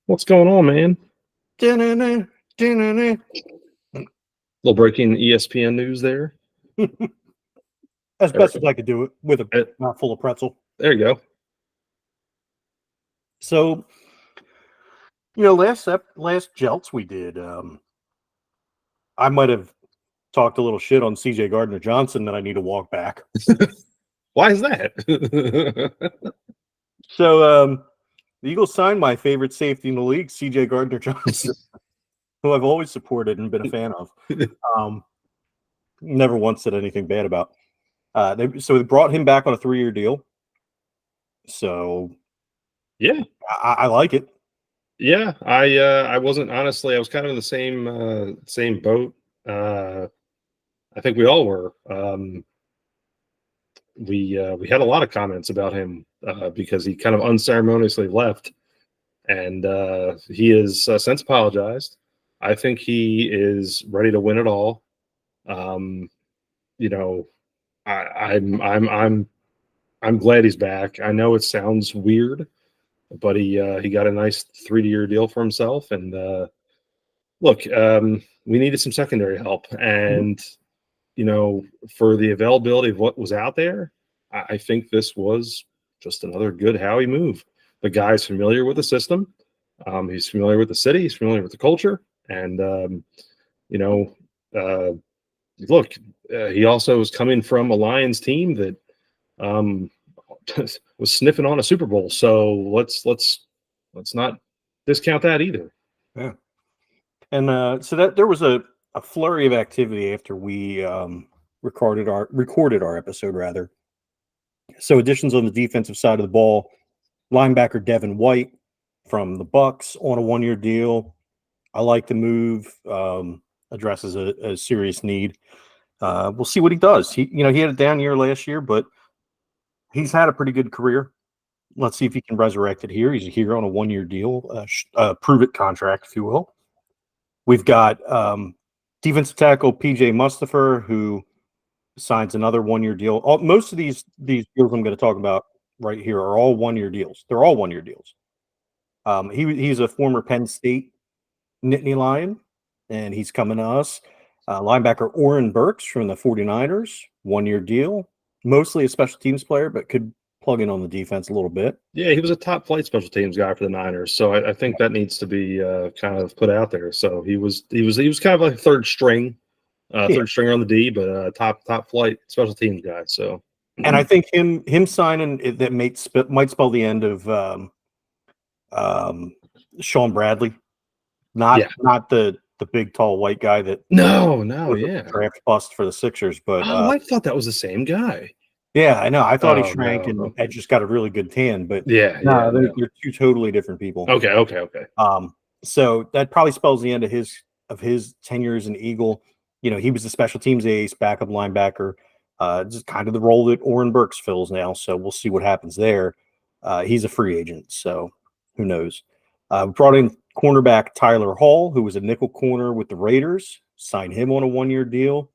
What's going on, man? Da-na-na, da-na-na. Little breaking ESPN news there. As best as I could do it with a Uh, mouthful of pretzel. There you go. So, last Jeltz we did, I might have talked a little shit on CJ Gardner Johnson that I need to walk back. Why is that? So, the Eagles signed my favorite safety in the league, CJ Gardner Johnson, who I've always supported and been a fan of. Never once said anything bad about. So they brought him back on a 3-year deal. So Yeah, I like it. yeah. I wasn't honestly. I was kind of in the same boat. I think we all were. We had a lot of comments about him because he kind of unceremoniously left, and he has since apologized. I think he is ready to win it all. Um, you know, I'm glad he's back. I know it sounds weird, but he got a nice 3-year deal for himself. And look, we needed some secondary help, and for the availability of what was out there, I think this was just another good Howie move. The guy's familiar with the system. He's familiar with the city. He's familiar with the culture, and you know, uh, look, he also is coming from a Lions team that um, was sniffing on a Super Bowl. So let's not discount that either. Yeah. And so that there was a flurry of activity after we recorded our episode rather. So additions on the defensive side of the ball, linebacker Devin White from the Bucks on a 1-year deal. I like the move. Addresses a serious need. We'll see what he does. He had a down year last year, but he's had a pretty good career. Let's see if he can resurrect it here. He's here on a 1-year deal, prove it contract, if you will. We've got defensive tackle PJ Mustafa, who signs another 1-year deal. Most of these deals I'm going to talk about right here are all 1-year deals. They're all 1-year deals. He's a former Penn State Nittany Lion, and he's coming to us. Linebacker Oren Burks from the 49ers, 1-year deal. Mostly a special teams player, but could plug in on the defense a little bit. Yeah, he was a top flight special teams guy for the Niners, so I think that needs to be kind of put out there. So he was kind of like third stringer on the D, but top flight special teams guy. So, and I think him signing that might spell the end of Sean Bradley, not the big tall white guy that no, was yeah, a draft bust for the Sixers. But I thought that was the same guy. Yeah, I know. I thought he shrank and had just got a really good tan, but they're two totally different people. Okay. So that probably spells the end of his tenure as an Eagle. He was the special teams ace, backup linebacker, just kind of the role that Oren Burks fills now. So we'll see what happens there. He's a free agent, so who knows? We brought in cornerback Tyler Hall, who was a nickel corner with the Raiders, signed him on a 1-year deal.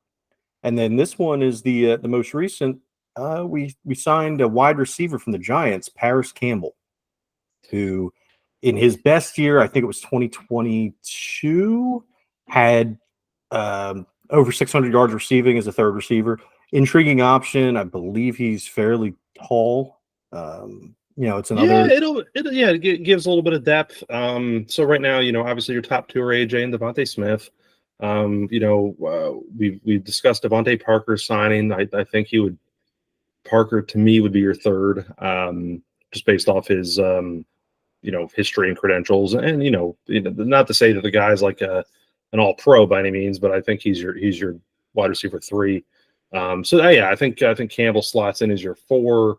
And then this one is the most recent. We signed a wide receiver from the Giants, Paris Campbell, who in his best year, I think it was 2022, had over 600 yards receiving as a third receiver. Intriguing option. I believe he's fairly tall. It's another. Yeah, it gives a little bit of depth. So right now, obviously your top two are AJ and Devontae Smith. We've discussed Devontae Parker signing. I think Parker to me would be your third, just based off his history and credentials, and not to say that the guy's like an all pro by any means, but I think he's your wide receiver 3. I think Campbell slots in as your 4.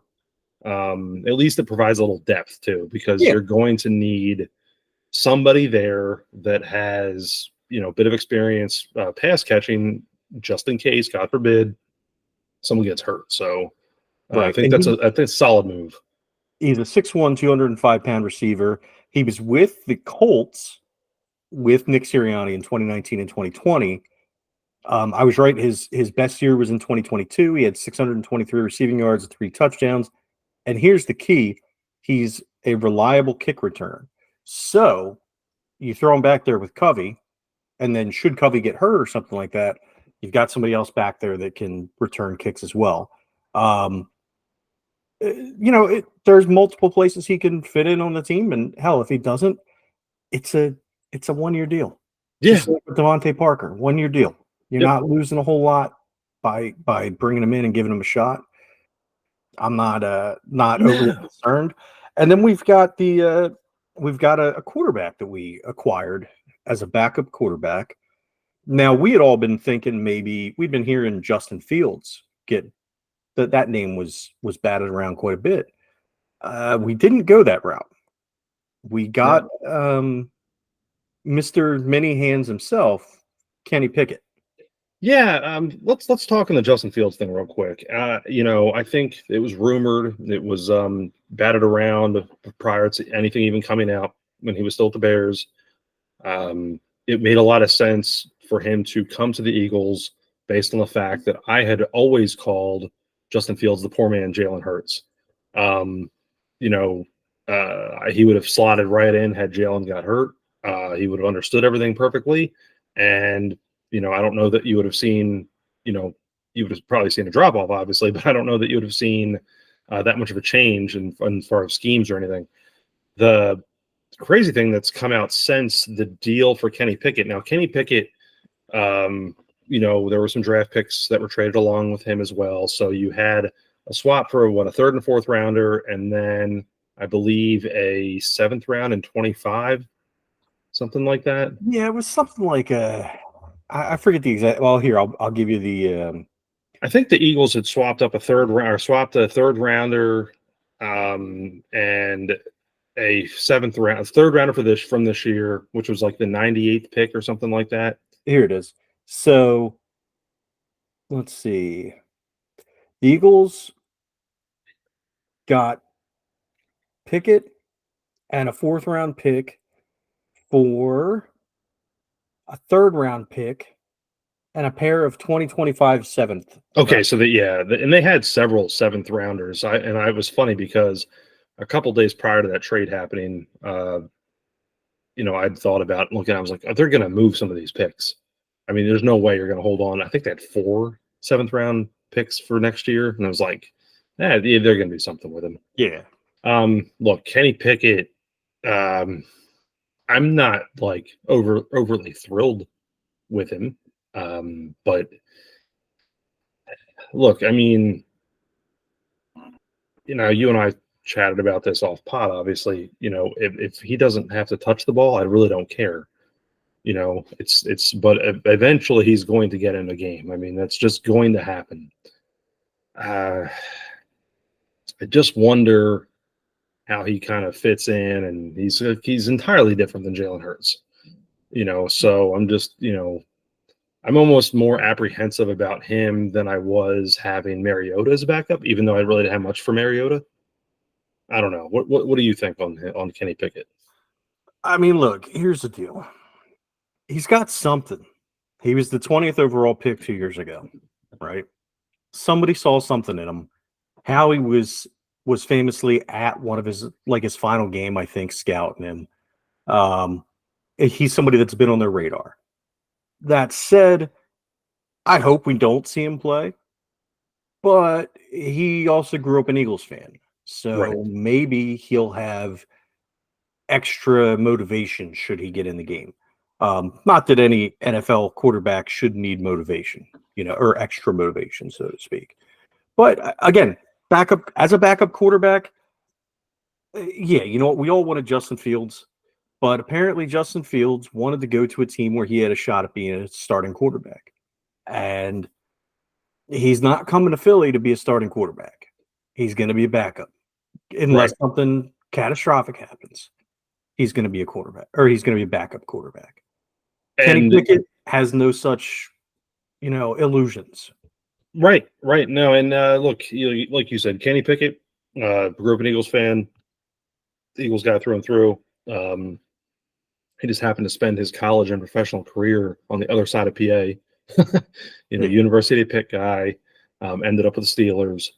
At least it provides a little depth too, because you're going to need somebody there that has a bit of experience pass catching, just in case, God forbid, someone gets hurt. So I think that's a solid move. He's a 6'1", 205-pound receiver. He was with the Colts with Nick Sirianni in 2019 and 2020. I was right. His best year was in 2022. He had 623 receiving yards and 3 touchdowns. And here's the key. He's a reliable kick returner. So you throw him back there with Covey, and then should Covey get hurt or something like that, you've got somebody else back there that can return kicks as well. There's multiple places he can fit in on the team, and hell, if he doesn't, it's a 1-year deal. Yeah. Just like with Devontae Parker, 1-year deal. You're not losing a whole lot by bringing him in and giving him a shot. I'm not overly concerned. And then we've got a quarterback that we acquired as a backup quarterback. Now, we had all been thinking maybe we'd been hearing Justin Fields get that name was batted around quite a bit. We didn't go that route. We got Mr. Many Hands himself, Kenny Pickett. Yeah, let's talk on the Justin Fields thing real quick. I think it was rumored, it was batted around prior to anything even coming out when he was still at the Bears. It made a lot of sense for him to come to the Eagles based on the fact that I had always called Justin Fields the poor man Jalen Hurts. He would have slotted right in had Jalen got hurt. He would have understood everything perfectly. And, I don't know that you would have seen, you would have probably seen a drop off, obviously, but I don't know that you would have seen that much of a change in far as schemes or anything. The crazy thing that's come out since the deal for Kenny Pickett. Now, Kenny Pickett, there were some draft picks that were traded along with him as well. So you had a swap for a 3rd and 4th rounder, and then I believe a 7th round and 25, something like that. Yeah, it was something like I forget the exact. Well, here I'll give you the. I think the Eagles had swapped up a 3rd rounder, and a 7th round, 3rd rounder from this year, which was like the 98th pick or something like that. Here it is. So let's see. The Eagles got Pickett and a 4th round pick for a 3rd round pick and a pair of 2025 7th. Okay, so and they had several 7th rounders. I was funny because a couple days prior to that trade happening, I'd thought about looking. I was like, they're going to move some of these picks. I mean, there's no way you're going to hold on. I think they had 4 7th round picks for next year, and I was like, they're going to do something with him. Yeah. Look, Kenny Pickett. I'm not like overly thrilled with him, but look, I mean, you and I chatted about this off pod. Obviously, if he doesn't have to touch the ball, I really don't care. But eventually he's going to get in a game. I mean, that's just going to happen. I just wonder how he kind of fits in, and he's entirely different than Jalen Hurts. So I'm just, I'm almost more apprehensive about him than I was having Mariota as a backup, even though I really didn't have much for Mariota. I don't know. What do you think on Kenny Pickett? I mean, look, here's the deal. He's got something. He was the 20th overall pick 2 years ago, right? Somebody saw something in him. Howie was famously at one of his final game, I think, scouting him. He's somebody that's been on their radar. That said, I hope we don't see him play, but he also grew up an Eagles fan. So maybe he'll have extra motivation should he get in the game. Not that any NFL quarterback should need motivation, or extra motivation, so to speak. But again, as a backup quarterback, we all wanted Justin Fields, but apparently Justin Fields wanted to go to a team where he had a shot at being a starting quarterback. And he's not coming to Philly to be a starting quarterback. He's going to be a backup. Unless something catastrophic happens, he's going to be a quarterback, or he's going to be a backup quarterback. Kenny Pickett has no such, illusions. Right. No, and look, like you said, Kenny Pickett, grew up an Eagles fan, Eagles guy through and through. He just happened to spend his college and professional career on the other side of PA. University Pitt guy, ended up with the Steelers.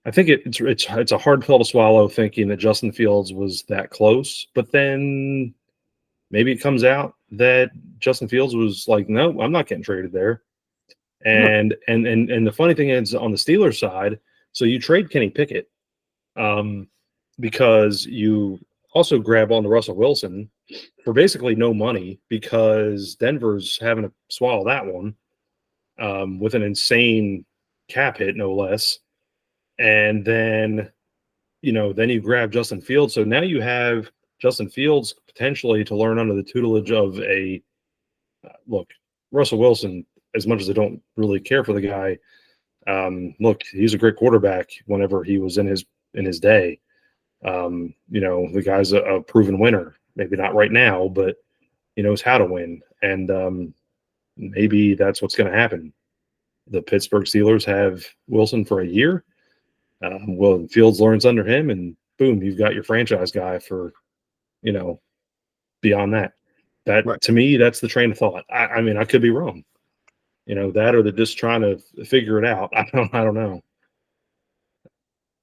I think it's a hard pill to swallow thinking that Justin Fields was that close, but then maybe it comes out that Justin Fields was like, no, I'm not getting traded there. No. And the funny thing is on the Steelers side, so you trade Kenny Pickett, um, because you also grab on to Russell Wilson for basically no money because Denver's having to swallow that one, with an insane cap hit, no less. And then, then you grab Justin Fields. So now you have Justin Fields potentially to learn under the tutelage of a look, Russell Wilson, as much as I don't really care for the guy, look, he's a great quarterback whenever he was in his day. The guy's a proven winner. Maybe not right now, but he knows how to win. And maybe that's what's going to happen. The Pittsburgh Steelers have Wilson for a year. Well, Fields learns under him, and boom, you've got your franchise guy for, beyond that. That Right. to me, that's the train of thought. I mean, I could be wrong. That or they're just trying to figure it out. I don't know.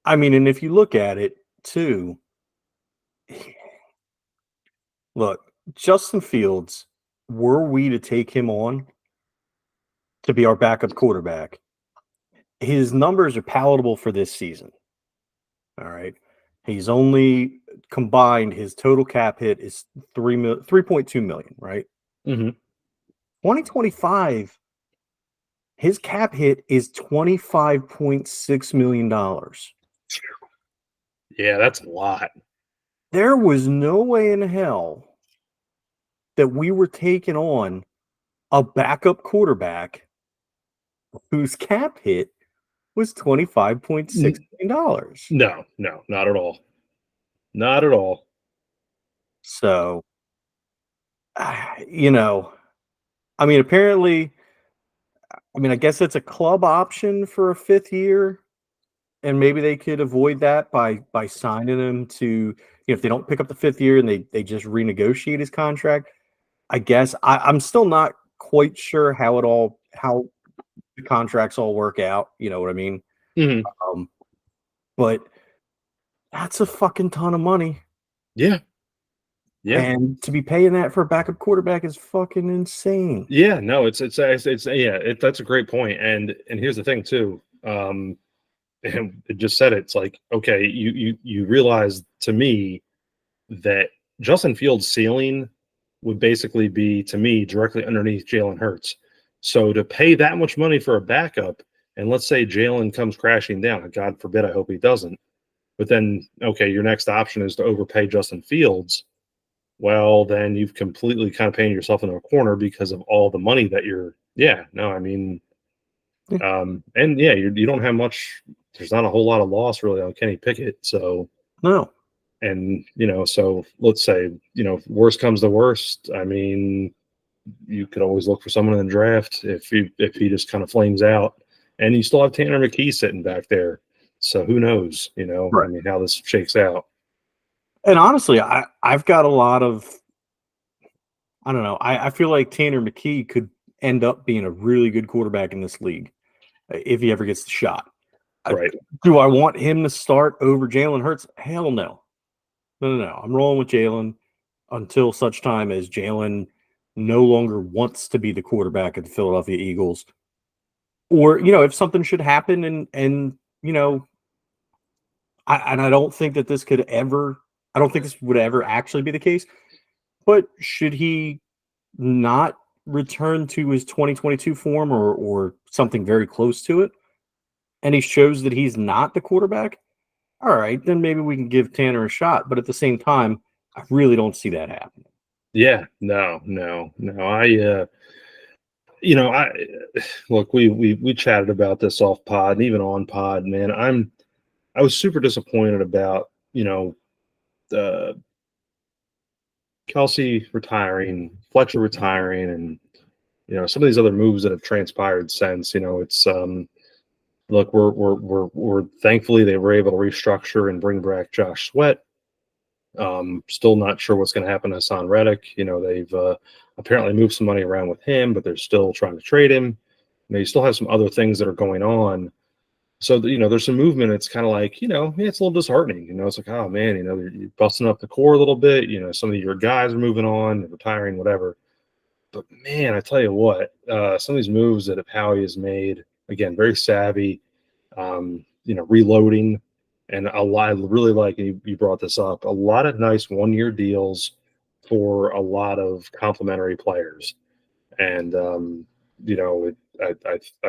I mean, and if you look at it too, look, Justin Fields, were we to take him on to be our backup quarterback, his numbers are palatable for this season. All right. He's only combined, his total cap hit is 3.2 million, right? Mm-hmm. 2025, his cap hit is $25.6 million. Yeah, that's a lot. There was no way in hell that we were taking on a backup quarterback whose cap hit was $25.6 million. No, not at all. Not at all. So, I mean, apparently, I guess it's a club option for a 5th year, and maybe they could avoid that by signing him to, if they don't pick up the 5th year and they just renegotiate his contract. I guess I'm still not quite sure how the contracts all work out. You know what I mean? Mm-hmm. But that's a fucking ton of money. Yeah. Yeah. And to be paying that for a backup quarterback is fucking insane. Yeah. No, it's that's a great point. And here's the thing too. And it just said it's like, okay, you realize to me that Justin Fields' ceiling would basically be, to me, directly underneath Jalen Hurts. So to pay that much money for a backup, and let's say Jalen comes crashing down, God forbid, I hope he doesn't. But then, okay, your next option is to overpay Justin Fields. Well, then you've completely kind of painted yourself into a corner because of all the money that you're. Yeah, no, I mean, and yeah, you don't have much. There's not a whole lot of loss really on Kenny Pickett. So No. and so let's say worst comes to worst. I mean, you could always look for someone in the draft if he just kind of flames out, and you still have Tanner McKee sitting back there. So who knows? Right. I mean, how this shakes out. And honestly, I've got a lot of, I don't know. I feel like Tanner McKee could end up being a really good quarterback in this league if he ever gets the shot. Right. Do I want him to start over Jalen Hurts? Hell no. No. I'm rolling with Jalen until such time as Jalen no longer wants to be the quarterback of the Philadelphia Eagles. Or, if something should happen and I don't think that this could ever, I don't think this would ever actually be the case. But should he not return to his 2022 form or something very close to it, and he shows that he's not the quarterback, all right, then maybe we can give Tanner a shot. But at the same time, I really don't see that happening. Yeah, no. I look, we chatted about this off pod and even on pod, man. I was super disappointed about, Kelsey retiring, Fletcher retiring, and some of these other moves that have transpired since. It's look, we're thankfully they were able to restructure and bring back Josh Sweat. Still not sure what's going to happen to Hassan Reddick. They've apparently moved some money around with him, but they're still trying to trade him. You still have some other things that are going on. So there's some movement. It's kind of like, yeah, it's a little disheartening. It's like, oh man, you're busting up the core a little bit. Some of your guys are moving on, retiring, whatever. But man, I tell you what, some of these moves that Howie has made, again, very savvy, reloading, and a lot. I really like you brought this up. A lot of nice 1-year deals for a lot of complementary players, and I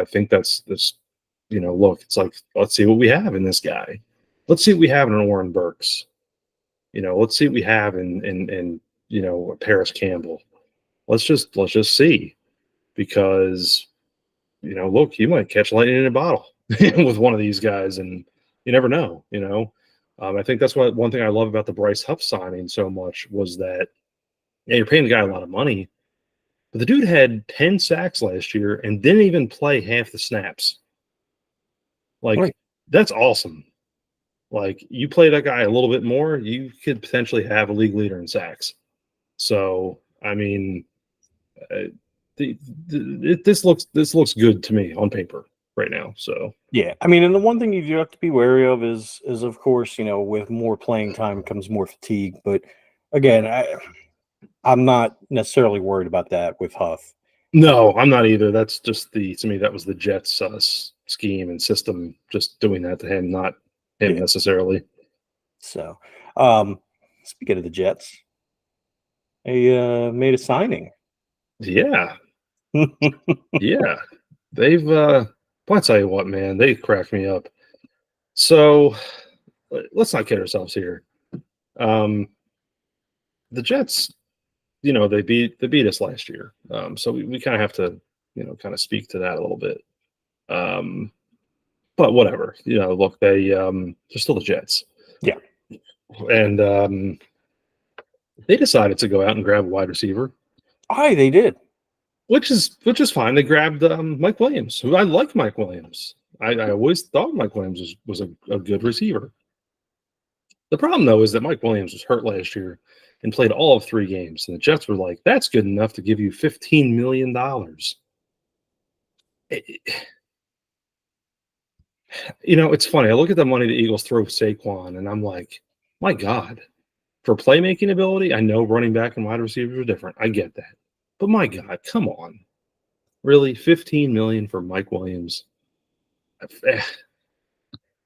think that's this. Look, it's like, let's see what we have in this guy. Let's see what we have in Warren Burks. Let's see what we have in Paris Campbell. Let's just see, because look, you might catch lightning in a bottle with one of these guys, and you never know. I think that's what one thing I love about the Bryce Huff signing so much was that, yeah, you're paying the guy a lot of money, but the dude had 10 sacks last year and didn't even play half the snaps. Like, Right. That's awesome. Like, you play that guy a little bit more, you could potentially have a league leader in sacks. So, I mean, this looks good to me on paper right now. So Yeah, I mean, and the one thing you do have to be wary of is of course, with more playing time comes more fatigue. But again, I'm not necessarily worried about that with Huff. no, I'm not either. That's just to me, that was the Jets scheme and system, just doing that to him, not him Yeah. necessarily. So, speaking of the Jets, they made a signing. Yeah, yeah, they've. I'll tell you what, man, they cracked me up. So let's not kid ourselves here. The Jets, they beat us last year. So we kind of have to, kind of speak to that a little bit. But whatever, look, they're still the Jets. Yeah. And they decided to go out and grab a wide receiver, They did. which is fine. They grabbed Mike Williams, who I like. Mike Williams. I always thought Mike Williams was a good receiver. The problem, though, is that Mike Williams was hurt last year and played all of 3 games. And the Jets were like, that's good enough to give you $15 million. It's funny. I look at the money the Eagles throw Saquon, and I'm like, my God, for playmaking ability, I know running back and wide receivers are different. I get that. But my God, come on. Really? $15 million for Mike Williams?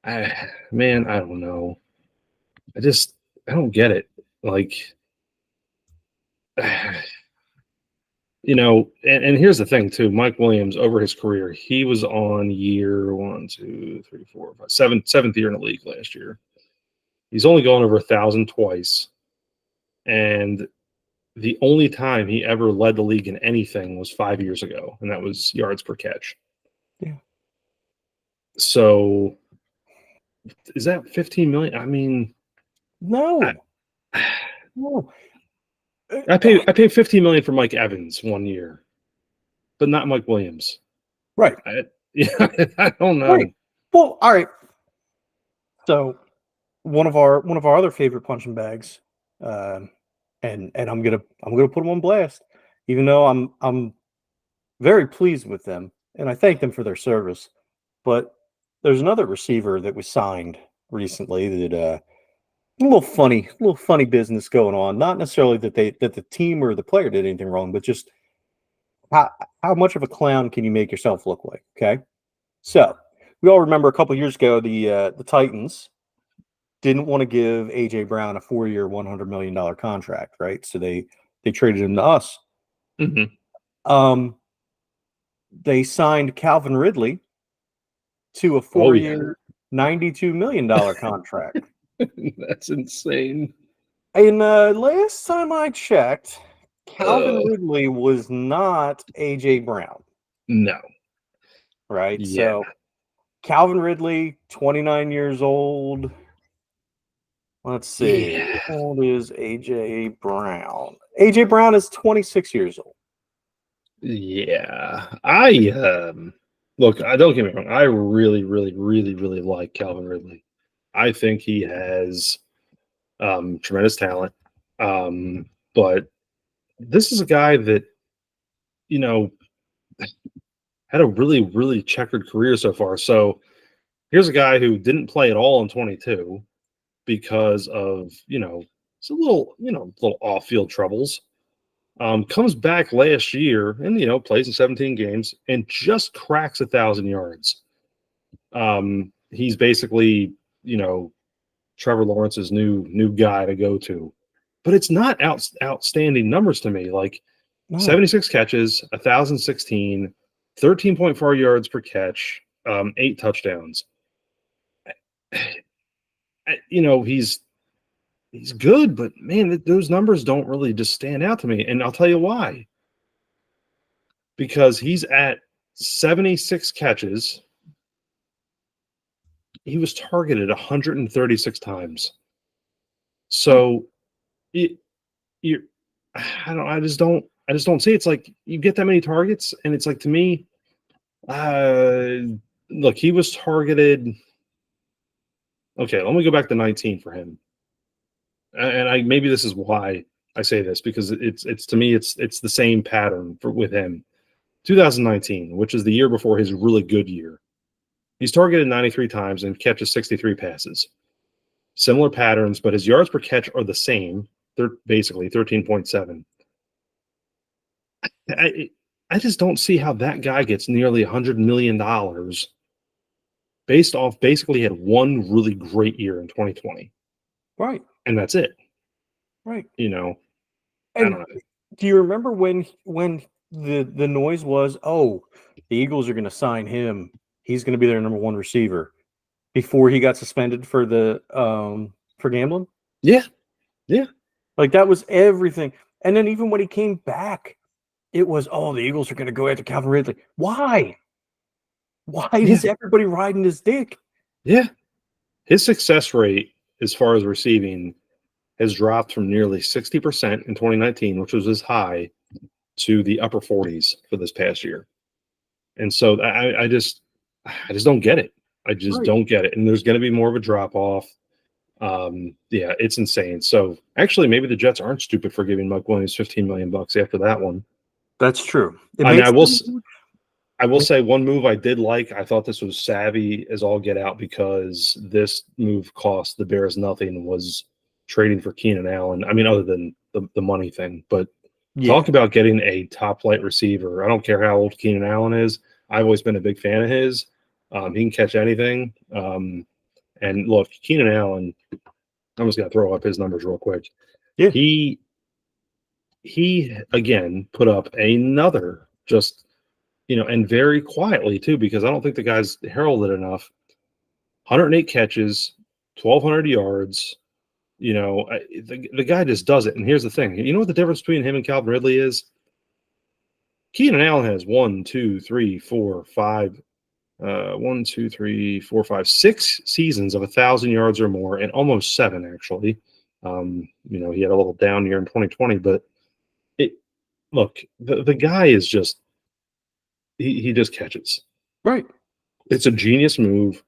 Man, I don't know. I don't get it. Like, and here's the thing too. Mike Williams, over his career, he was on year 1, 2, 3, 4, 5, seventh year in the league last year. He's only gone over 1,000 twice, and the only time he ever led the league in anything was 5 years ago, and that was yards per catch. Yeah. So, is that 15 million? I mean, No. no. I pay 15 million for Mike Evans 1 year, but not Mike Williams. Right. I don't know. Right. Well, all right. So one of our other favorite punching bags, and I'm gonna put them on blast, even though I'm very pleased with them and I thank them for their service. But there's another receiver that was signed recently that a little funny business going on. Not necessarily that the team or the player did anything wrong, but just how much of a clown can you make yourself look like? Okay, so we all remember a couple years ago the Titans didn't want to give AJ Brown a 4-year, $100 million contract, right? So they traded him to us. Mm-hmm. They signed Calvin Ridley to a 4-year, $92 million contract. That's insane. And last time I checked, Calvin Ridley was not AJ Brown. No. Right? Yeah. So Calvin Ridley, 29 years old. Let's see. Yeah. How old is AJ Brown? AJ Brown is 26 years old. Yeah. Look, I don't get me wrong. I really, really, really, really like Calvin Ridley. I think he has tremendous talent. But this is a guy that, had a really, really checkered career so far. So, Here's a guy who didn't play at all in 22 because of, it's a little off-field troubles. Comes back last year and, plays in 17 games and just cracks 1,000 yards. He's basically, Trevor Lawrence's new guy to go to. But it's not outstanding numbers to me. Like 76 catches, 1,016, 13.4 yards per catch, 8 touchdowns. He's good, but man, those numbers don't really just stand out to me. And I'll tell you why. Because he's at 76 catches. He was targeted 136 times. So I just don't see. It's like you get that many targets, and it's like, to me, look, he was targeted. Okay, let me go back to 19 for him. And maybe this is why I say this, because it's to me it's the same pattern with him. 2019, which is the year before his really good year, he's targeted 93 times and catches 63 passes. Similar patterns, but his yards per catch are the same. They're basically 13.7. I just don't see how that guy gets nearly $100 million based off basically had one really great year in 2020. Right. And that's it. Right. I And don't know. do you remember when the noise was, oh, the Eagles are going to sign him, he's going to be their number one receiver, before he got suspended for for gambling? Yeah. Like, that was everything. And then even when he came back, it was, oh, the Eagles are going to go after Calvin Ridley. Why is everybody riding his dick? Yeah. His success rate as far as receiving has dropped from nearly 60% in 2019, which was his high, to the upper 40s for this past year. And so I just don't get it. I just don't get it. And there's going to be more of a drop off. Yeah, it's insane. So actually, maybe the Jets aren't stupid for giving Mike Williams $15 million after that one. That's true. I will say one move I did like. I thought this was savvy as all get out, because this move cost the Bears nothing, was trading for Keenan Allen. I mean, other than the money thing, but talk about getting a top flight receiver. I don't care how old Keenan Allen is. I've always been a big fan of his. He can catch anything. And look, Keenan Allen, I'm just going to throw up his numbers real quick. Yeah. He again put up another, just, and very quietly too, because I don't think the guy's heralded enough. 108 catches, 1,200 yards. The guy just does it. And here's the thing. You know what the difference between him and Calvin Ridley is? Keenan Allen has 6 seasons of 1,000 yards or more, and almost 7 actually. He had a little down year in 2020, but the guy is just he just catches. Right. It's a genius move.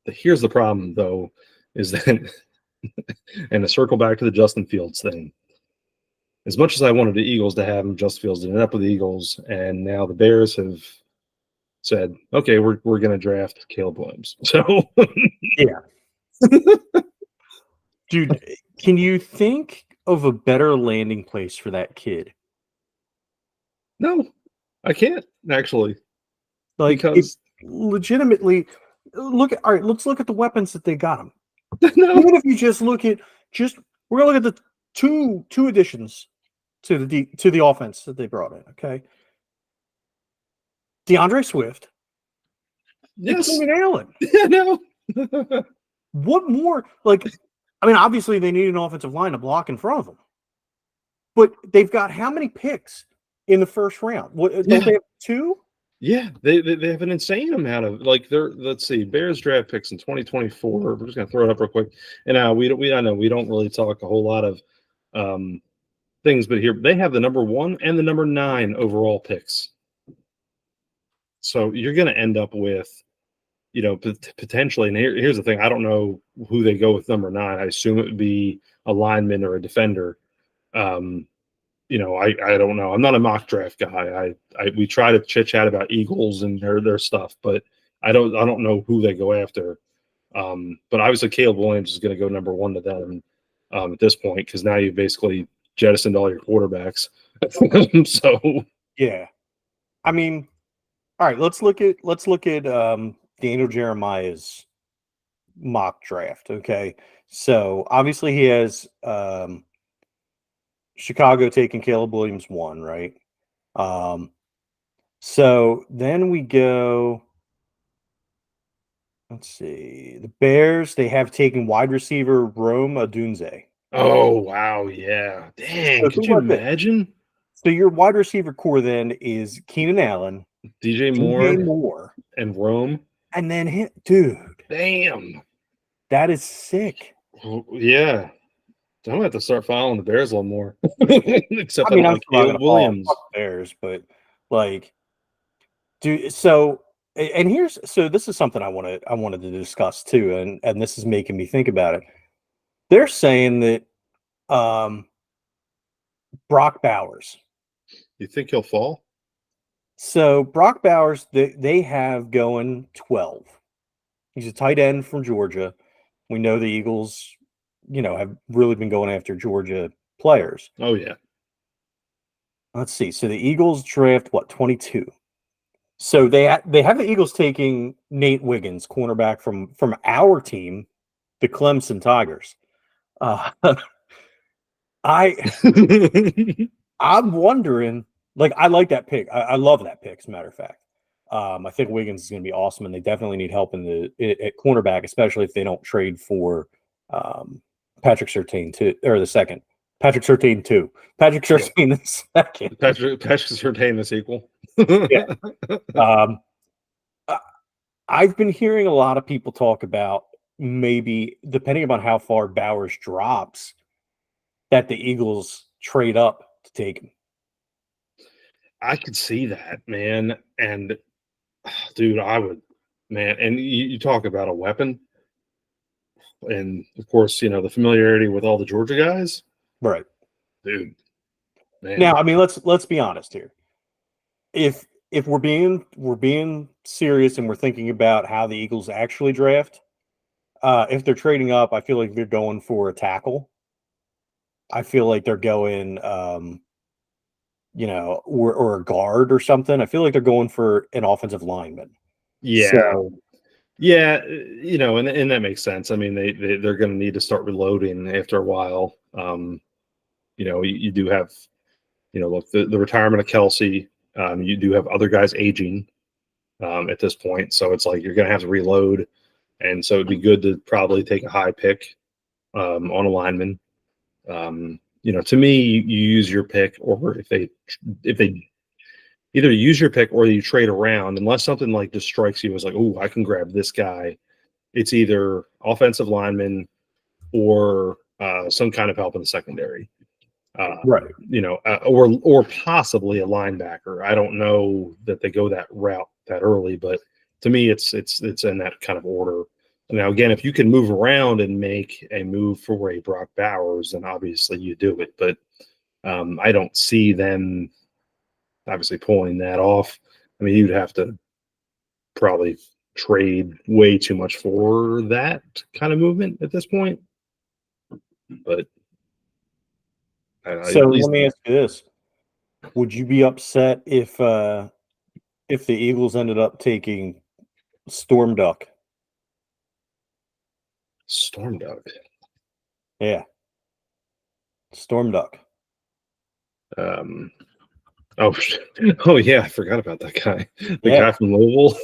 Here's the problem, though, is that, and to circle back to the Justin Fields thing, as much as I wanted the Eagles to have him, Justin Fields ended up with the Eagles, and now the Bears have said, okay, we're going to draft Caleb Williams. So, yeah. Dude, can you think of a better landing place for that kid? No, I can't, actually. Like, because legitimately, let's look at the weapons that they got him. No. Even if you just look at, we're gonna look at the two additions to the offense that they brought in. Okay, DeAndre Swift, yes, and Keenan Allen. Yeah, no. What more? Like, I mean, obviously they need an offensive line to block in front of them, but they've got how many picks in the first round? Don't they have 2? Yeah, they have an insane amount of, like, let's see, Bears draft picks in 2024. We're just gonna throw it up real quick. And I know we don't really talk a whole lot of things, but here they have the number 1 and the number 9 overall picks. So you're gonna end up with, potentially, and here's the thing, I don't know who they go with number 9. I assume it would be a lineman or a defender. I don't know. I'm not a mock draft guy. We try to chit chat about Eagles and their stuff, but I don't know who they go after. But obviously Caleb Williams is going to go number one to them at this point, because now you've basically jettisoned all your quarterbacks. So Yeah. I mean, all right, let's look at Daniel Jeremiah's mock draft. Okay. So obviously he has Chicago taking Caleb Williams 1, right? So then we go, let's see, the Bears, they have taken wide receiver Rome Odunze. oh wow, yeah. Dang, So could think you about this. imagine? So your wide receiver core then is Keenan Allen, DJ DJ Moore Moore, and Rome. and then him, dude, Damn. that is sick. Oh, yeah. I'm gonna have to start following the Bears a little more. Except I I mean, don't I'm like still not Caleb going to follow Williams. the Bears, but like, dude. So, and here's this is something I wanted to discuss too, and this is making me think about it. They're saying that Brock Bowers. You think he'll fall? So Brock Bowers, they have going 12. He's a tight end from Georgia. We know the Eagles, have really been going after Georgia players. Oh yeah. Let's see. So the Eagles draft 22. So they have the Eagles taking Nate Wiggins, cornerback from our team, the Clemson Tigers. I'm wondering, like, I like that pick. I love that pick, as a matter of fact. I think Wiggins is going to be awesome, and they definitely need help at cornerback, especially if they don't trade for Patrick Surtain the second. Patrick Surtain 2. Patrick Surtain the second. Patrick Surtain the sequel. Yeah. I've been hearing a lot of people talk about maybe, depending upon how far Bowers drops, that the Eagles trade up to take him. I could see that, man. And dude, I would, man. And you talk about a weapon, and of course, the familiarity with all the Georgia guys, Right, dude. Man. Now, I mean, let's be honest here. If we're being serious and we're thinking about how the Eagles actually draft, if they're trading up, I feel like they're going for a tackle. I feel like they're going, or a guard or something. I feel like they're going for an offensive lineman. Yeah. So, yeah, and that makes sense. I mean, they're going to need to start reloading after a while. You do have, look, the retirement of Kelsey. You do have other guys aging at this point, so it's like you're going to have to reload, and so it'd be good to probably take a high pick on a lineman. To me, you use your pick, or if they either use your pick or you trade around, unless something like just strikes you as like, oh, I can grab this guy. It's either offensive lineman or some kind of help in the secondary. right. Or possibly a linebacker. I don't know that they go that route that early, but to me, it's in that kind of order. Now, again, if you can move around and make a move for a Brock Bowers, then obviously you do it. But I don't see them obviously pulling that off. I mean, you'd have to probably trade way too much for that kind of movement at this point. But So let me ask you this: would you be upset if the Eagles ended up taking Storm Duck? Storm Duck. Yeah, Storm Duck. Oh yeah, I forgot about that guy. The guy from Louisville.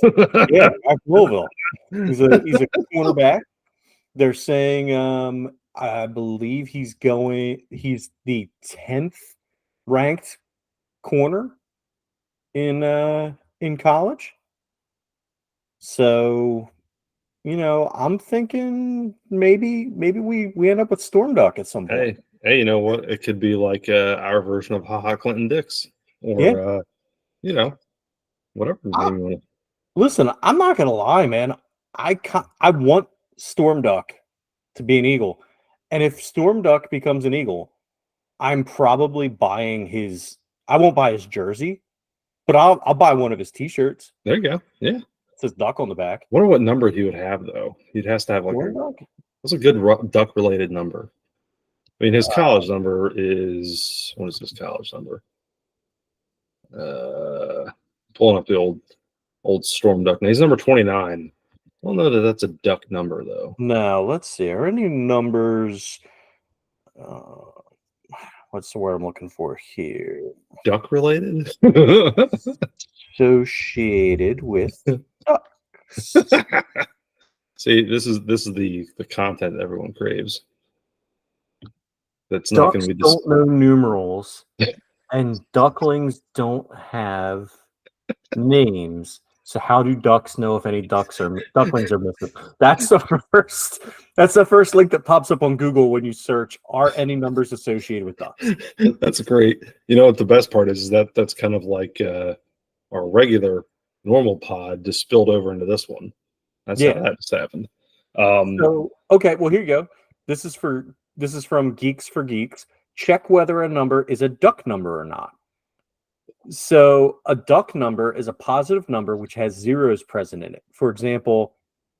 Yeah, Louisville. He's a cornerback. They're saying, I believe he's the 10th ranked corner in college. So, I'm thinking maybe we end up with Storm Duck at some point. Hey, you know what? It could be like our version of Ha Ha Clinton Dix, or whatever name you want. Listen, I'm not gonna lie, man. I want Storm Duck to be an Eagle, and if Storm Duck becomes an Eagle, I'm probably buying his. I won't buy his jersey, but I'll buy one of his T-shirts. There you go. Yeah. says duck on the back. Wonder what number he would have though. He'd has to have like that's a good duck related number. I mean, his college number is what is his college number? Pulling up the old Storm Duck. Now he's number 29. I don't know that that's a duck number though. Now let's see. Are any numbers? What's the word I'm looking for here? Duck related? Associated with ducks. See, this is the content everyone craves. That's not going to be. Don't know numerals, and ducklings don't have names. So how do ducks know if any ducklings are missing? That's the first. That's the first link that pops up on Google when you search. Are any numbers associated with ducks? That's great. You know what the best part is that that's kind of like our regular normal pod just spilled over into this one. That's how that just happened. So okay, well here you go. This is from Geeks for Geeks. Check whether a number is a duck number or not. So a duck number is a positive number which has zeros present in it. For example,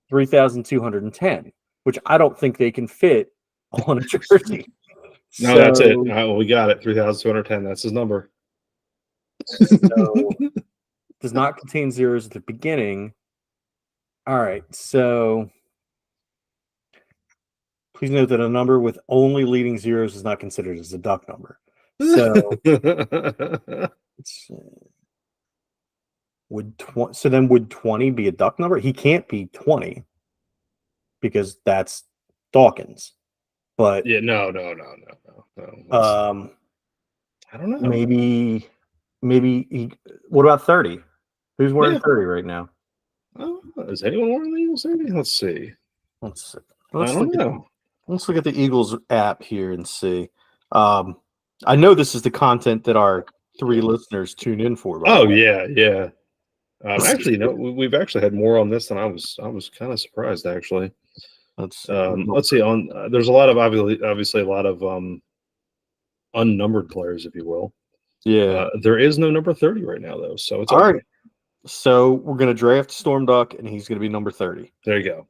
3,210, which I don't think they can fit on a jersey. No, that's it. We got it. 3,210. That's his number. So does not contain zeros at the beginning. All right. So please note that a number with only leading zeros is not considered as a duck number. So would 20 be a duck number? He can't be 20 because that's Dawkins. But yeah, no. I don't know. Maybe he. What about 30? Who's wearing 30 right now? Is anyone wearing the Eagles 30? Let's see. Let's look at the Eagles app here and see. I know this is the content that our 3 listeners tune in for. Yeah. Actually, no, we've actually had more on this than I was kind of surprised actually. Let's see. There's a lot of obviously a lot of unnumbered players, if you will. Yeah. There is no number 30 right now though, so it's all right. So we're gonna draft Storm Duck, and he's gonna be number 30. There you go.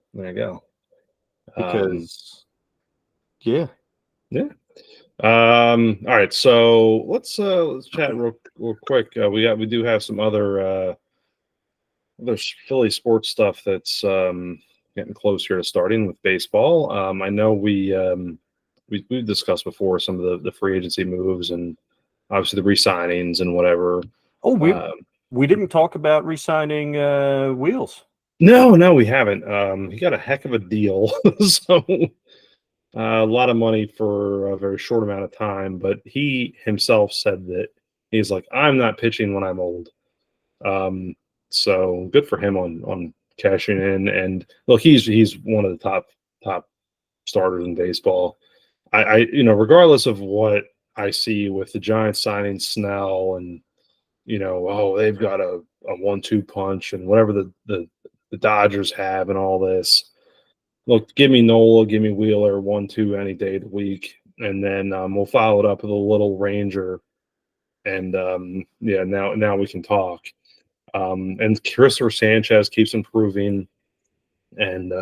Because yeah. All right, so let's chat real quick. We do have some other Philly sports stuff that's getting close here to starting with baseball. I know we've discussed before some of the free agency moves and obviously the re-signings and whatever. We didn't talk about re-signing Wheels. No, we haven't. He got a heck of a deal, so a lot of money for a very short amount of time. But he himself said that he's like, I'm not pitching when I'm old. So good for him on cashing in. And look, he's one of the top starters in baseball. I regardless of what I see with the Giants signing Snell and they've got a 1-2 punch and whatever the Dodgers have and all this. Look, give me Nola, give me Wheeler, 1-2 any day of the week, and then we'll follow it up with a little Ranger, and now we can talk. And Christopher Sanchez keeps improving, and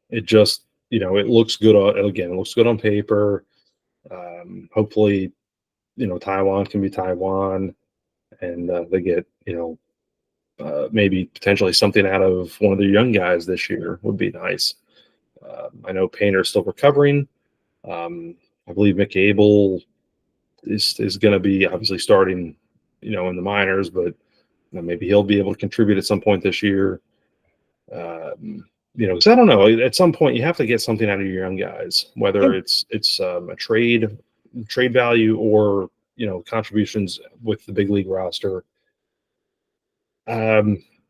it just it looks good it looks good on paper. Hopefully, Taiwan can be Taiwan, and they get maybe potentially something out of one of the young guys this year would be nice. I know Painter's still recovering. I believe McAble is going to be obviously starting, in the minors, but maybe he'll be able to contribute at some point this year. Because I don't know. At some point, you have to get something out of your young guys, whether it's a trade value or contributions with the big league roster.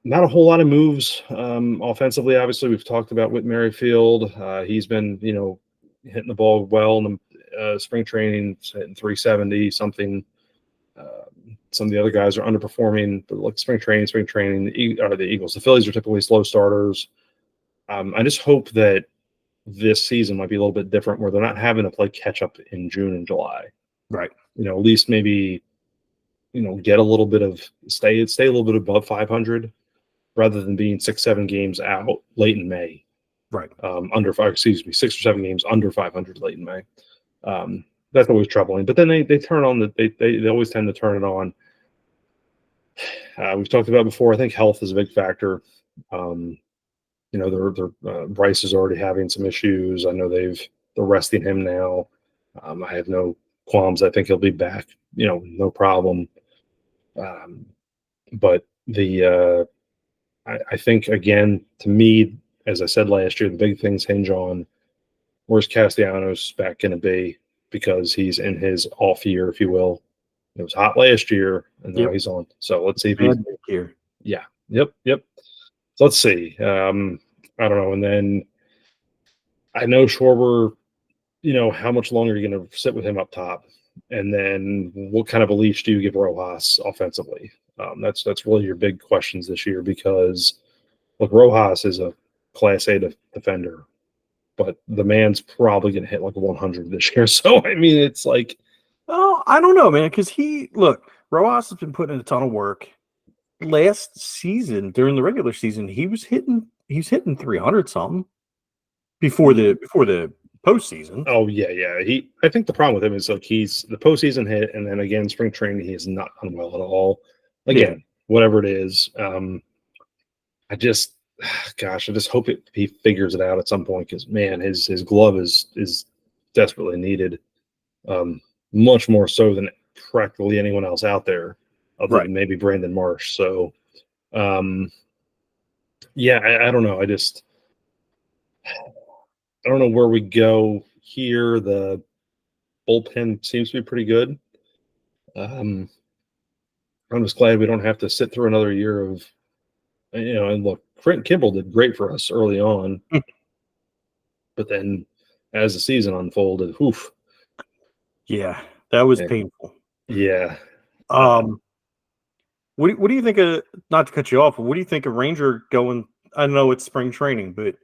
Not a whole lot of moves offensively. Obviously, we've talked about Whit Merrifield. He's been, hitting the ball well in the spring training, hitting 370 something. Some of the other guys are underperforming, but like spring training, the Eagles. The Phillies are typically slow starters. I just hope that this season might be a little bit different, where they're not having to play catch up in June and July. Right. At least maybe. Get a little bit of stay a little bit above 500. rather than being 6-7 games out late in May. Right. Under 6 or 7 games under 500 late in May. That's always troubling. But then they turn on they always tend to turn it on. We've talked about before. I think health is a big factor. Bryce is already having some issues. I know they're resting him now. I have no qualms. I think he'll be back. No problem. But I think, again, to me, as I said last year, the big things hinge on where's Castellanos back going to be, because he's in his off year, if you will. It was hot last year, and now he's on. So let's see if he's here. Yeah. Yep. So let's see. I don't know. And then I know Schwarber, how much longer are you going to sit with him up top? And then what kind of a leash do you give Rojas offensively? That's really your big questions this year, because look, Rojas is a Class A defender, but the man's probably going to hit like 100 this year. So, I mean, it's like, oh, I don't know, man, because Rojas has been putting in a ton of work. Last season, during the regular season, he's hitting 300 something before the postseason. Oh yeah. I think the problem with him is, like, he's the postseason hit, and then again spring training he has not done well at all. Again, whatever it is, I just hope he figures it out at some point, because man, his glove is desperately needed, much more so than practically anyone else out there, other than maybe Brandon Marsh. So, I don't know. I don't know where we go here. The bullpen seems to be pretty good. I'm just glad we don't have to sit through another year of, and look, Quentin Kimball did great for us early on, but then as the season unfolded, oof. Yeah, that was painful. Yeah. What do you think of, not to cut you off, but what do you think of Ranger going? I know it's spring training, but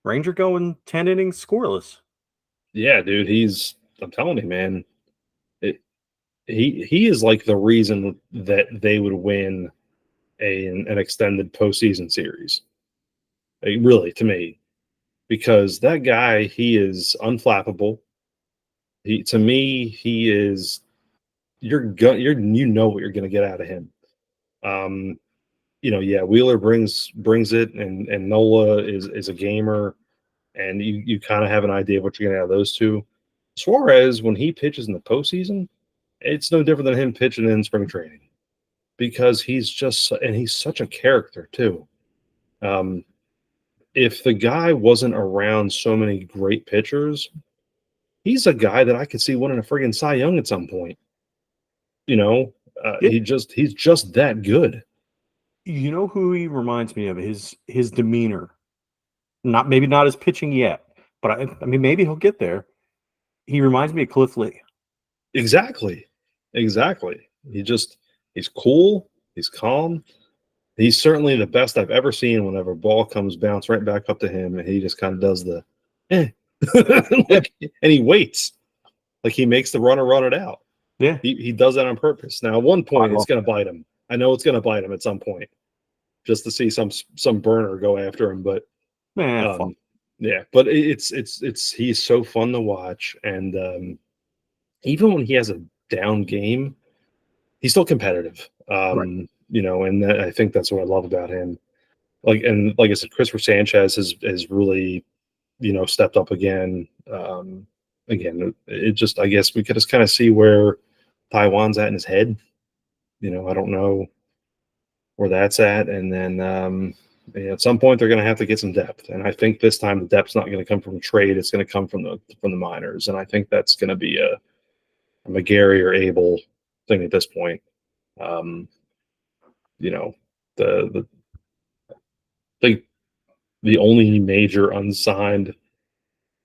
Ranger going 10 innings scoreless. Yeah, dude, I'm telling you, man, he is like the reason that they would win an extended postseason series. Like, really, to me, because that guy, he is unflappable. To me, he is, you know what you're going to get out of him. Wheeler brings it, and Nola is a gamer, and you kind of have an idea of what you're going to have those two. Suarez, when he pitches in the postseason, it's no different than him pitching in spring training, because he's such a character too. If the guy wasn't around so many great pitchers, he's a guy that I could see winning a friggin' Cy Young at some point. He's just that good. You know who he reminds me of? His demeanor. Maybe not his pitching yet, but I mean, maybe he'll get there. He reminds me of Cliff Lee. Exactly. He's cool. He's calm. He's certainly the best I've ever seen whenever a ball comes bounce right back up to him, and he just kind of does the and he waits. Like, he makes the runner run it out. Yeah. He does that on purpose. Now, at one point, it's going to bite him. I know it's going to bite him at some point, just to see some burner go after him. But but he's so fun to watch, and even when he has a down game, he's still competitive. And I think that's what I love about him. Like I said, Christopher Sanchez has really, stepped up again. I guess we could just kind of see where Taiwan's at in his head. I don't know where that's at. And then at some point they're going to have to get some depth. And I think this time the depth's not going to come from a trade. It's going to come from the minors. And I think that's going to be a McGarry or Abel thing at this point. The only major unsigned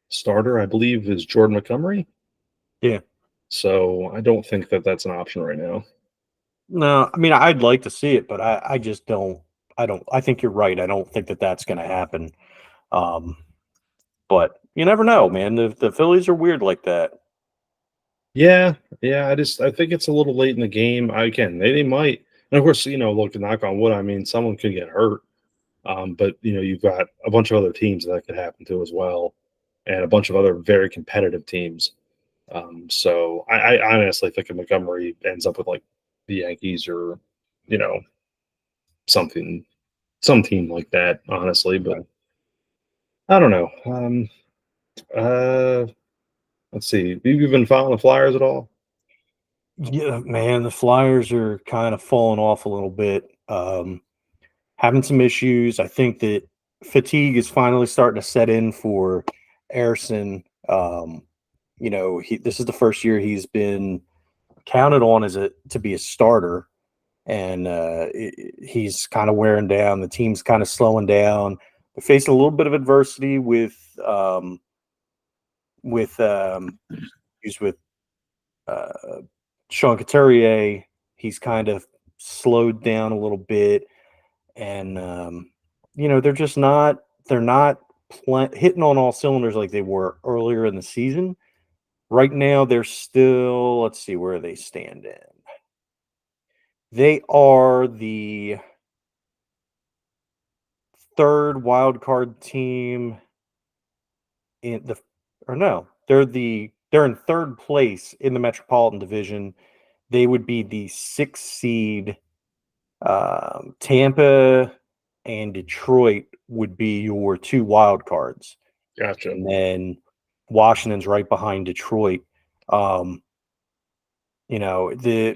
starter, I believe, is Jordan Montgomery. Yeah. So I don't think that that's an option right now. No, I mean, I'd like to see it, but I just don't. I think you're right. I don't think that that's going to happen. But you never know, man. The Phillies are weird like that. Yeah. I think it's a little late in the game. They might. And of course, look, to knock on wood, I mean, someone could get hurt. But you've got a bunch of other teams that could happen to as well, and a bunch of other very competitive teams. So I honestly think if Montgomery ends up with like the Yankees or you know something, some team like that, honestly, but Right. I don't know. Let's see. Have you been following the Flyers at all? Yeah, man, the Flyers are kind of falling off a little bit. Having some issues. I think that fatigue is finally starting to set in for Harrison. This is the first year he's been counted on to be a starter, and he's kind of wearing down. The team's kind of slowing down. They're facing a little bit of adversity with he's with uh, Sean Couturier. He's kind of slowed down a little bit, and they're not hitting on all cylinders like they were earlier in the season. Right now, they're still. Let's see where they stand in. They are the third wild card team in the, or no, they're in third place in the Metropolitan Division. They would be the sixth seed. Tampa and Detroit would be your two wild cards, Gotcha. and then Washington's right behind Detroit. Um, the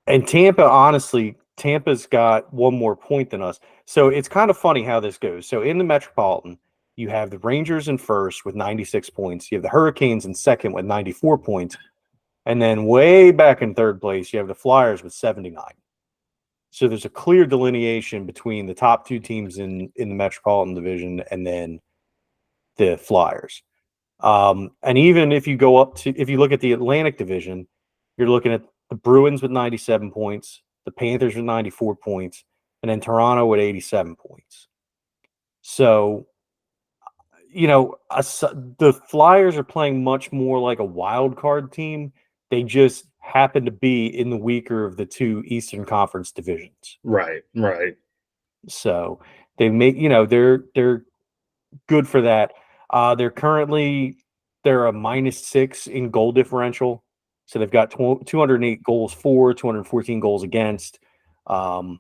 and Tampa, honestly, Tampa's got one more point than us. So it's kind of funny how this goes. So in the Metropolitan, you have the Rangers in first with 96 points. You have the Hurricanes in second with 94 points. And then way back in third place, you have the Flyers with 79. So there's a clear delineation between the top two teams in the Metropolitan Division and then the Flyers. And even if you look at the Atlantic Division, you're looking at the Bruins with 97 points, the Panthers with 94 points, and then Toronto with 87 points. So, the Flyers are playing much more like a wild card team. They just happen to be in the weaker of the two Eastern Conference divisions. Right. So they make, they're good for that. They're a -6 in goal differential. So they've got 208 goals for, 214 goals against. They're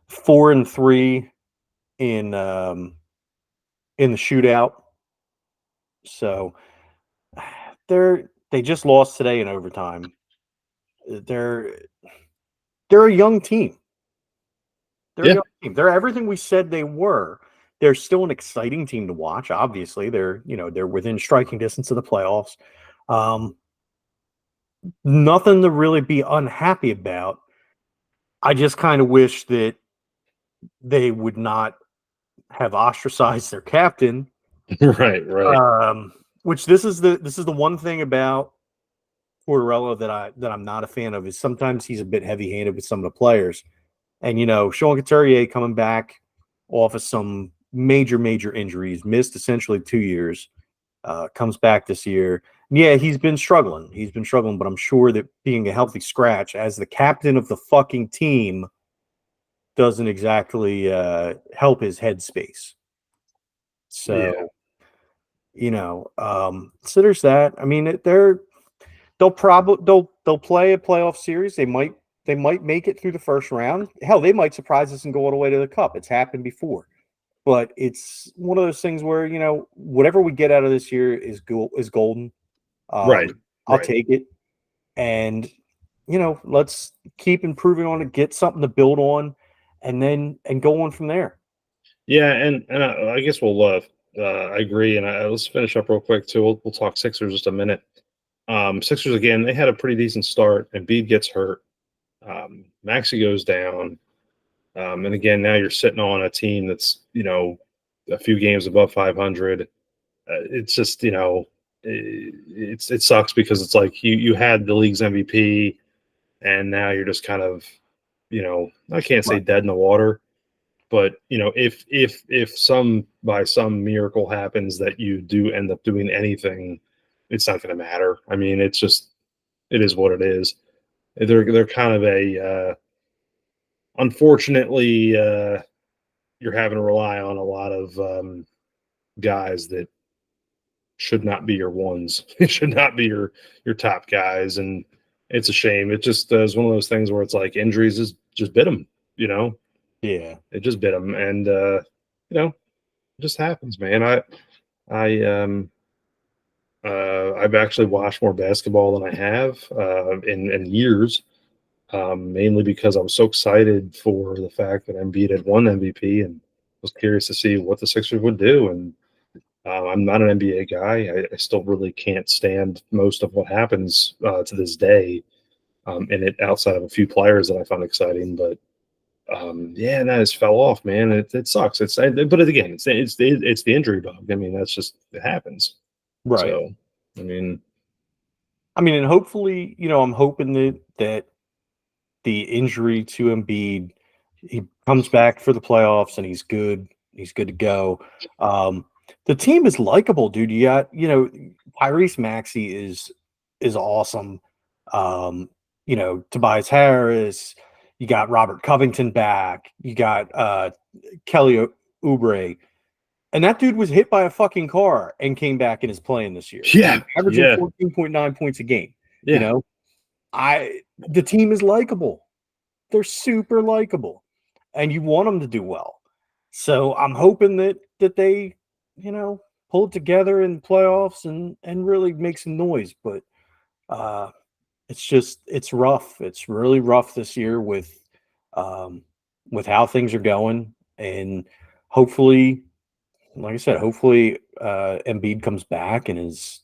4-3 in the shootout. So they just lost today in overtime. They're a young team. They're a Yeah. young team. They're everything we said they were. They're still an exciting team to watch. Obviously, they're within striking distance of the playoffs. Nothing to really be unhappy about. I just kind of wish that they would not have ostracized their captain. Right. Which this is the one thing about Tortorella that I'm not a fan of is sometimes he's a bit heavy-handed with some of the players. And Sean Couturier coming back off of some major injuries, missed essentially 2 years, comes back this year. Yeah, he's been struggling, but I'm sure that being a healthy scratch as the captain of the fucking team doesn't exactly help his headspace. So, so there's that. I mean, they'll play a playoff series. They might make it through the first round. Hell, they might surprise us and go all the way to the cup. It's happened before. But it's one of those things where, whatever we get out of this year is golden. Right. I'll take it. And, let's keep improving on it, get something to build on, and go on from there. Yeah, and I guess I agree, and let's finish up real quick too. We'll talk Sixers just a minute. Sixers again, they had a pretty decent start, and Embiid gets hurt. Maxey goes down, and again now you're sitting on a team that's a few games above 500. It's just it sucks because it's like you had the league's MVP, and now you're just kind of I can't say Right. dead in the water. But if by some miracle happens that you do end up doing anything, it's not going to matter. I mean, it is what it is. They're kind of a unfortunately, you're having to rely on a lot of guys that should not be your ones. It should not be your top guys, and it's a shame. It just is one of those things where it's like injuries just bit them. You know, Yeah. it just bit them, and it just happens, man. I've actually watched more basketball than I have in years, mainly because I was so excited for the fact that Embiid had won MVP and was curious to see what the Sixers would do. And I'm not an NBA guy. I still really can't stand most of what happens to this day in it outside of a few players that I find exciting. But yeah, that just fell off, man. It sucks. But again, it's the injury bug. I mean, that's just it happens. Right. So, I mean, And hopefully, I'm hoping that the injury to Embiid, he comes back for the playoffs and he's good. He's good to go. The team is likable, dude. You got, Tyrese Maxey is awesome. Tobias Harris. You got Robert Covington back. You got Kelly Oubre. And that dude was hit by a fucking car and came back and is playing this year. yeah, Averaging yeah, 14.9 points a game. yeah. The team is likable. They're super likable. And you want them to do well. So I'm hoping that they, pull it together in playoffs and really make some noise. But it's rough. It's really rough this year with how things are going. And hopefully, like I said, Embiid comes back and is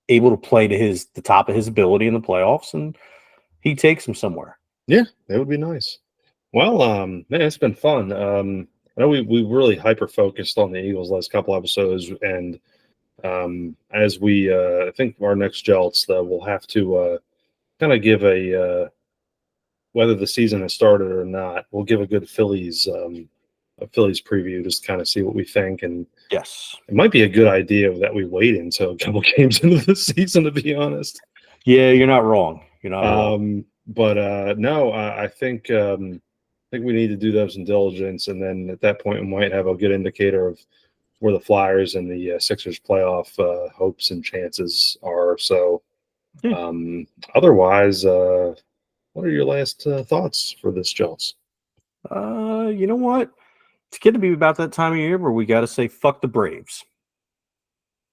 able to play to the top of his ability in the playoffs, and he takes him somewhere. Yeah, that would be nice. Well, man, it's been fun. I know we really hyper focused on the Eagles last couple episodes, and as we I think our next Jeltz, we'll have to kind of give whether the season has started or not. We'll give a good Phillies preview, just kind of see what we think, and Yes, it might be a good idea that we wait until a couple games into the season, to be honest. yeah, you're not wrong. You're not wrong. But no, I think we need to do those in diligence, and then at that point, we might have a good indicator of where the Flyers and the Sixers playoff hopes and chances are. So, otherwise, what are your last thoughts for this, Jeltz? You know what? It's getting to be about that time of year where we got to say fuck the Braves.